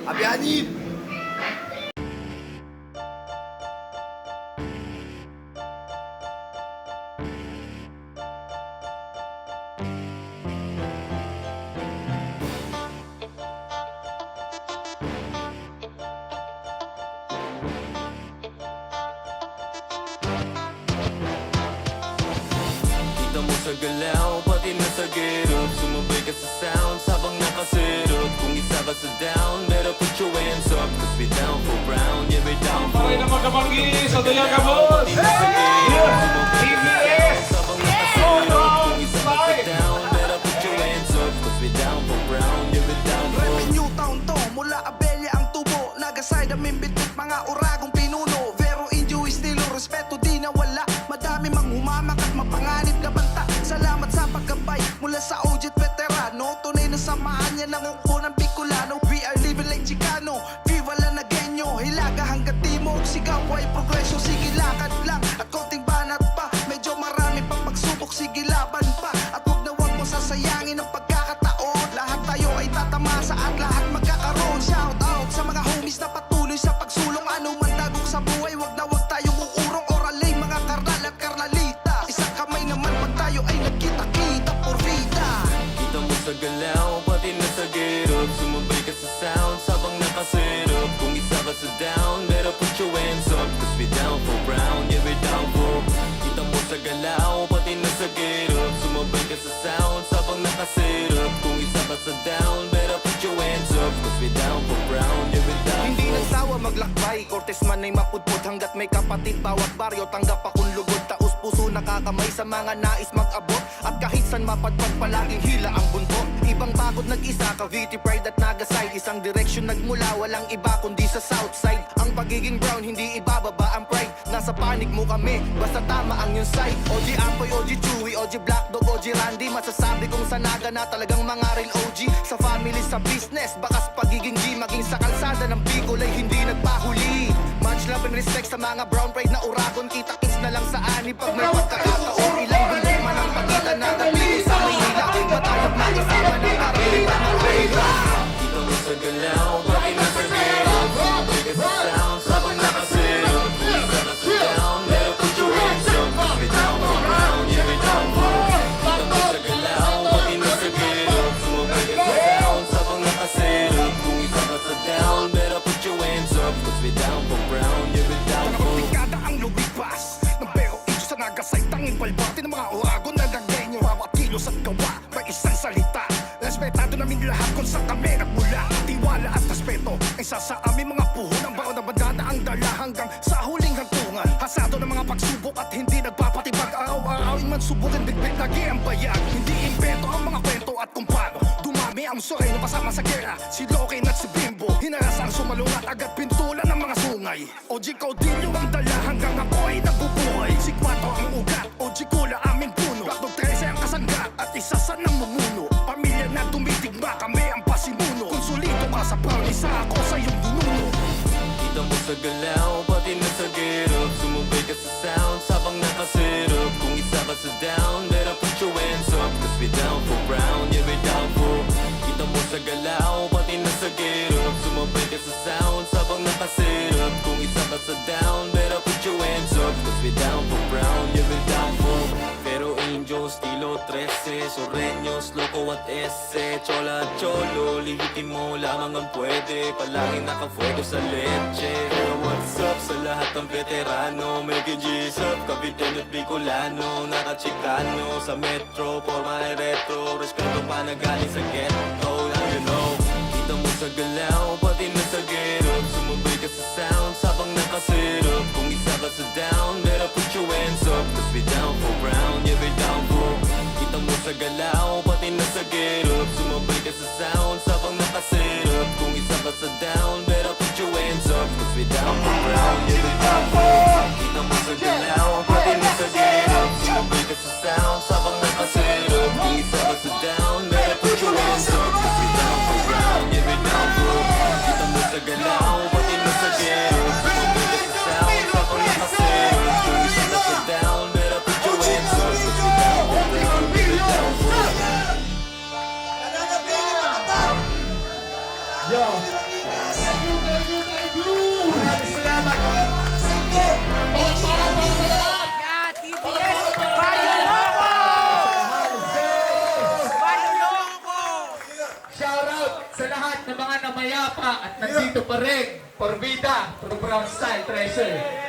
Abianin! Kita mo sa galaw, pati na sa girot. Sumabay ka sa sounds habang nakasirot. Kung isa ka sa down, better put your hands up. Cause we down for brown, yeah we down for Okay na mga kabanggi, sa Dayan Kabos! pati na sa girot. Sumabay ka sa TBS! sounds habang nakasirot. Kung isa ka sa down, better put your hands up. Cause we down for brown, yeah we down for Revenue town to, mula Abelya ang tubo. Nagaside ang mimbitbit, mga uragong pinuno. Vero injo estilo, respeto di nawala. Madami mang humamak at mapanganib na banta. Salamat sa pagkabay mula sa OG veterano. Tunay na samahan niya ng uko ng Bicolano. We are living like Chicano, viva la Nagueño. Hilaga hanggang timog, sigaw ay progreso. Sige lakad lang at konting banat pa. Medyo marami pang pagsubok, sige laban pa. At huwag na huwag mo sasayangin ang pagkakataon. Lahat tayo ay tatamasa at lahat magkakaroon. Shout out sa mga homies na patuloy sa pagsulong. Ano man dagok sa buhay, wag na wag tayong uurong. Oraling mga karnal at karnalita. Isang kamay naman pag tayo ay nagkita-kita por vida. Kita mo sa galaw, pati na sa girot. Sumabay ka sa sounds habang nakasirot. Kung isa ka sa down, better put your hands up. Cause we down for brown, yeah we down for. Kita mo sa galaw, pati na sa girot. Sumabay ka sa sounds habang nakasirot. Kung isa ka sa down, better put your hands up. Cause we down for brown, yeah we down Hindi for. nagsawa maglakbay, Cortes man ay mapudpud. Hanggat may kapatid, bawat baryo tanggap akong lugod. Taos puso nakakamay sa mga nais mag-abot. At kahit san mapadpad palaging hila ang buntot. Ibang bakod nag-isa, Cavite Pride at Nagaside. Isang direksyon nagmula, walang iba kundi sa Southside. Ang pagiging brown, hindi ibababa ang pride. Nasa panig mo kami, basta tama ang yung side. OG Ampoy, OG Chewy, OG Black Dog, OG Randy. Masasabi kong sanaga na talagang mga real OG. Sa family, sa business, bakas pagiging G. Maging sa kalsada ng Bicol ay hindi nagpahuli. Much love and respect sa mga brown pride na uragon. Kita-kits na lang sa ani pag may pagkakataon. Ilang bilima ng pagitan na kapili sa Maynila. Matayag na isama ng karamihan ng Ayla. Kita mo sa galaw, pati na sa girot. Sumabay ka sa sounds habang nakasirot. Kung isa ka sa down, better put your hands up. Cause we down for brown, yeah we down for. Kita mo sa galaw, pati na sa girot. Sumabay ka sa sounds habang nakasirot. Kung isa ka sa down, better put your hands up. Cause we down for brown, yeah we down for. Dekada ang lumipas ng pero ito sa nagasay. Tanging balbati ng mga uragon na Nagueño. Bawat kilos at gawa, may isang salita. Respetado namin lahat kung saan kami nagmula. Tiwala at respeto ay isa sa aming mga puhon. Ang bawat na bandana ang dala hanggang sa huling hantungan. Hasado ng mga pagsubok at hindi nagpapatibag. Araw-arawin man subukan, bitbit lagi ang bayag. Hindi impeto ang mga kwento at kung paano dumami ang Soreno kasama sa gera. Si Loken at si Bimbo hinaras ang sumalungat, agad pintulan ng mga sungay. OG Caudillo ang dala hanggang ako ay nabubuhay. Si Quato ang ugat, OG Kula aming puno. Black Dog 13 ang kasanggat at isa sa namumuno. Pamilya na tumitigma, kami ang pasimuno. Kung solido ka sa brown, isa ako sa iyong dununo. Kita mo sa galaw, pati na sa girot. Sumabay ka sa sounds habang nakasirot. Kung isa ka sa down, better put your hands up. Cause we down for brown, yeah we down for. Kita mo sa galaw, pati na sa girot. Sumabay ka sa sounds habang nakasirot. Kung isa ka sa down, better put your hands up. Cause we down for brown, yeah we down for. Pero Angel, estilo 13, Sorreños, Loco at ese. Chola at cholo, lihitin mo lamang ang pwede. Palaging nakafuego sa leche. Pero what's up sa lahat ng veterano? Make G's up, Cavite at Bicolano. Nakachikano sa metro, forma ay retro. Respeto pa na galing sa ghetto, now you know. Kita mo sa galaw, pati na sa girot. Sumabay ka sa sounds habang nakasirot. Kung isa ka sa down, better put your hands up. Cause we down for brown, yeah we down for. Kita mo sa galaw, pati na sa girot. Sumabay ka sa sounds habang nakasirot. Kung isa ka sa down, better put your hands up. Cause we down for brown, yeah we down for. Kita mo sa galaw, pati na sa girot. Sumabay ka sa sounds habang nakasirot. Kung isa ka sa down, better put your hands up. Cause we down for brown, yeah we down for. Kita mo sa galaw, pati na sa girot. Sumabay ka sa sounds habang nakasirot. sa lahat ng mga namayapa at nandito pa rin, Porbida, Pro Brown Style Treasure.